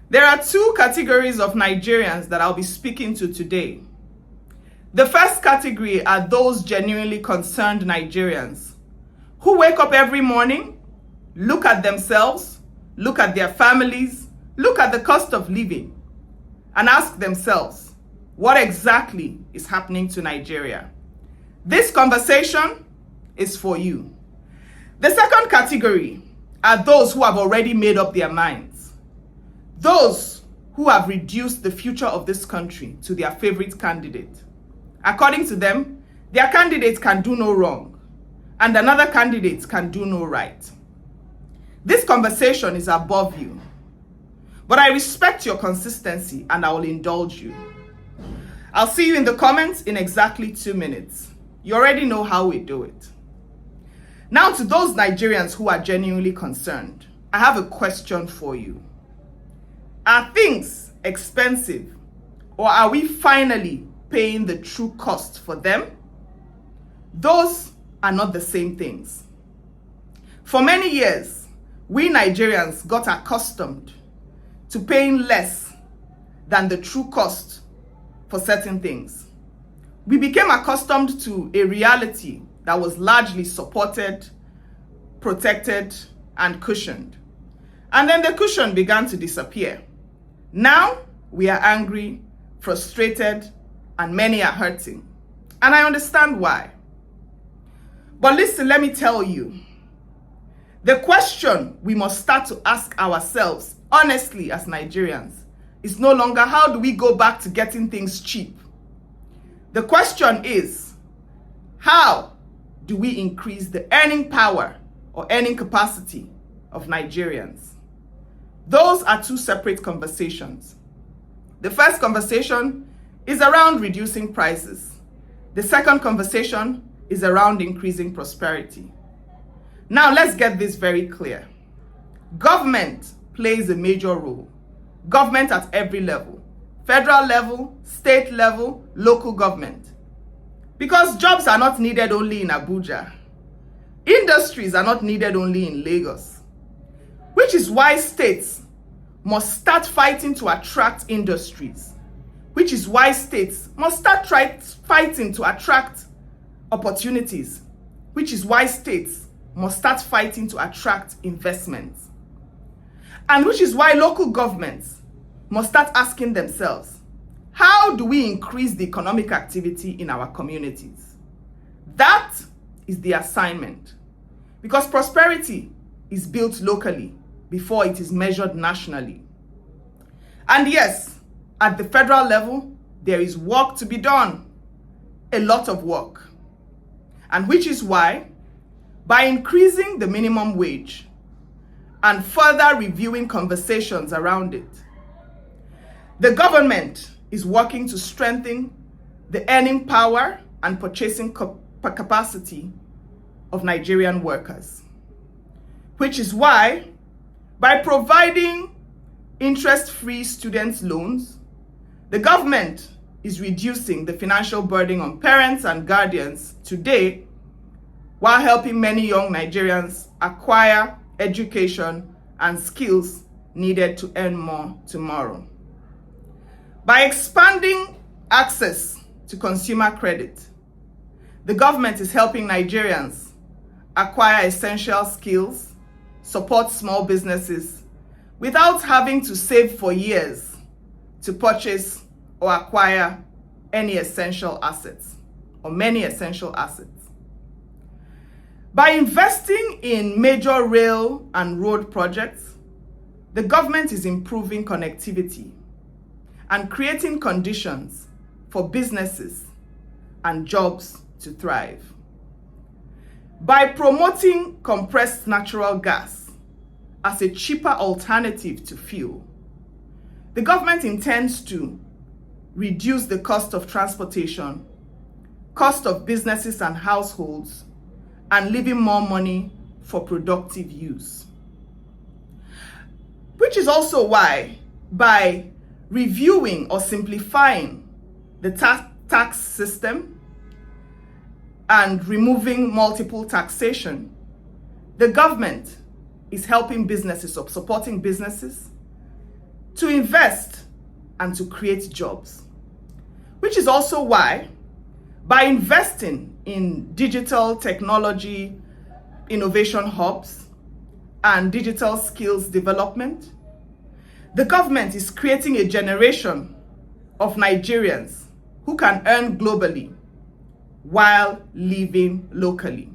There are two categories of Nigerians that I'll be speaking to today. The first category are those genuinely concerned Nigerians who wake up every morning, look at themselves, look at their families, look at the cost of living, and ask themselves, what exactly is happening to Nigeria? This conversation is for you. The second category are those who have already made up their minds. Those who have reduced the future of this country to their favorite candidate. According to them, their candidate can do no wrong, and another candidate can do no right. This conversation is above you, but I respect your consistency and I will indulge you. I'll see you in the comments in exactly 2 minutes. You already know how we do it. Now, to those Nigerians who are genuinely concerned, I have a question for you. Are things expensive, or are we finally paying the true cost for them? Those are not the same things. For many years, we Nigerians got accustomed to paying less than the true cost for certain things. We became accustomed to a reality that was largely supported, protected, and cushioned. And then the cushion began to disappear. Now, we are angry, frustrated, and many are hurting. And I understand why. But listen, let me tell you, the question we must start to ask ourselves, honestly as Nigerians, is no longer how do we go back to getting things cheap? The question is, how do we increase the earning power or earning capacity of Nigerians? Those are two separate conversations. The first conversation is around reducing prices. The second conversation is around increasing prosperity. Now, let's get this very clear. Government plays a major role. Government at every level. Federal level, state level, local government. Because jobs are not needed only in Abuja. Industries are not needed only in Lagos. Which is why states must start fighting to attract industries. Which is why states must start fighting to attract opportunities. Which is why states must start fighting to attract investments. And which is why local governments must start asking themselves, how do we increase the economic activity in our communities? That is the assignment. Because prosperity is built locally before it is measured nationally. And yes, at the federal level, there is work to be done. A lot of work. And which is why, by increasing the minimum wage and further reviewing conversations around it, the government is working to strengthen the earning power and purchasing capacity of Nigerian workers. Which is why, by providing interest-free student loans, the government is reducing the financial burden on parents and guardians today, while helping many young Nigerians acquire education and skills needed to earn more tomorrow. By expanding access to consumer credit, the government is helping Nigerians acquire essential skills, support small businesses, without having to save for years to purchase or acquire any essential assets or many essential assets. By investing in major rail and road projects, the government is improving connectivity and creating conditions for businesses and jobs to thrive. By promoting compressed natural gas as a cheaper alternative to fuel, the government intends to reduce the cost of transportation, cost of businesses and households, and leaving more money for productive use. Which is also why, by reviewing or simplifying the tax system and removing multiple taxation, the government is helping businesses or supporting businesses to invest, and to create jobs. Which is also why, by investing in digital technology, innovation hubs, and digital skills development, the government is creating a generation of Nigerians who can earn globally while living locally.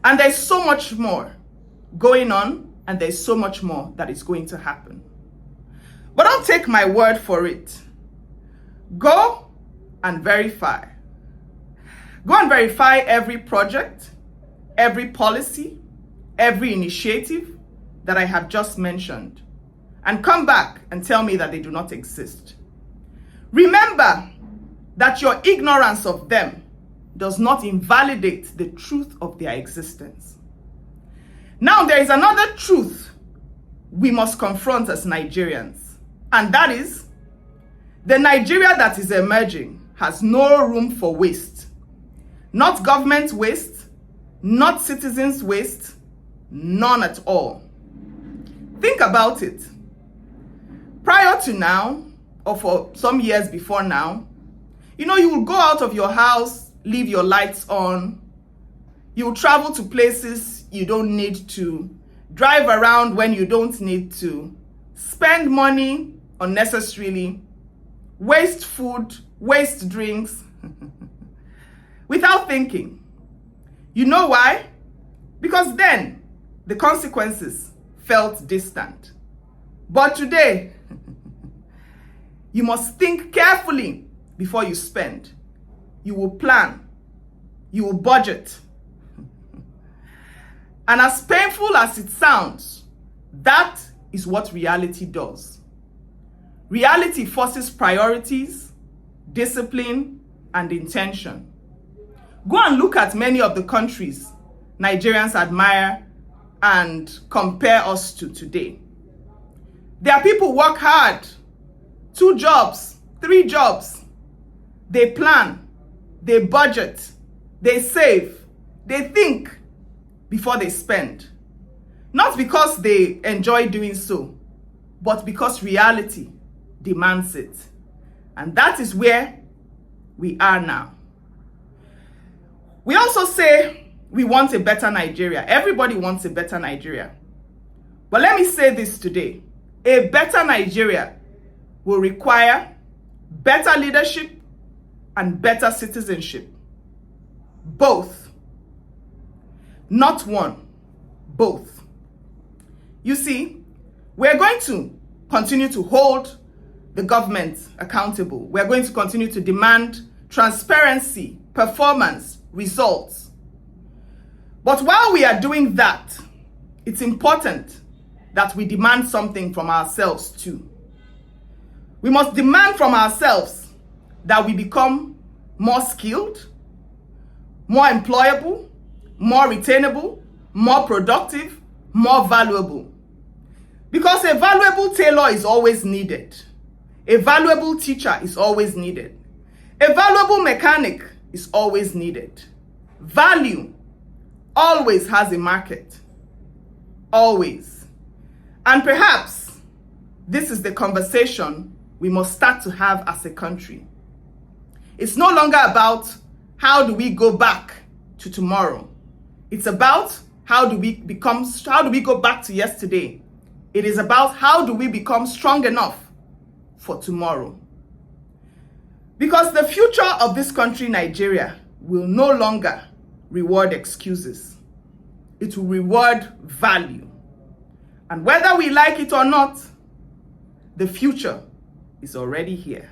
And there's so much more going on, and there's so much more that is going to happen. But don't take my word for it. Go and verify. Go and verify every project, every policy, every initiative that I have just mentioned, and come back and tell me that they do not exist. Remember that your ignorance of them does not invalidate the truth of their existence. Now, there is another truth we must confront as Nigerians, and that is the Nigeria that is emerging has no room for waste. Not government waste, not citizens waste, none at all. Think about it. Prior to now, or for some years before now, you will go out of your house, leave your lights on. You will travel to places you don't need to, drive around when you don't need to, spend money unnecessarily, waste food, waste drinks, without thinking. You know why? Because then the consequences felt distant. But today, you must think carefully before you spend. You will plan. You will budget. And as painful as it sounds, that is what reality does. Reality forces priorities, discipline, and intention. Go and look at many of the countries Nigerians admire and compare us to today. Their people work hard, 2 jobs, 3 jobs. They plan, they budget, they save, they think before they spend. Not because they enjoy doing so, but because reality demands it. And that is where we are now. We also say we want a better Nigeria. Everybody wants a better Nigeria. But let me say this today. A better Nigeria will require better leadership and better citizenship. Both. Not one, both. You see, we're going to continue to hold the government accountable. We're going to continue to demand transparency, performance, results. But while we are doing that, it's important that we demand something from ourselves too. We must demand from ourselves that we become more skilled, more employable, more retainable, more productive, more valuable. Because a valuable tailor is always needed. A valuable teacher is always needed. A valuable mechanic is always needed. Value always has a market. Always. And perhaps this is the conversation we must start to have as a country. It's no longer about how do we go back to tomorrow. It's about how do we go back to yesterday. It is about how do we become strong enough for tomorrow. Because the future of this country, Nigeria, will no longer reward excuses. It will reward value. And whether we like it or not, the future is already here.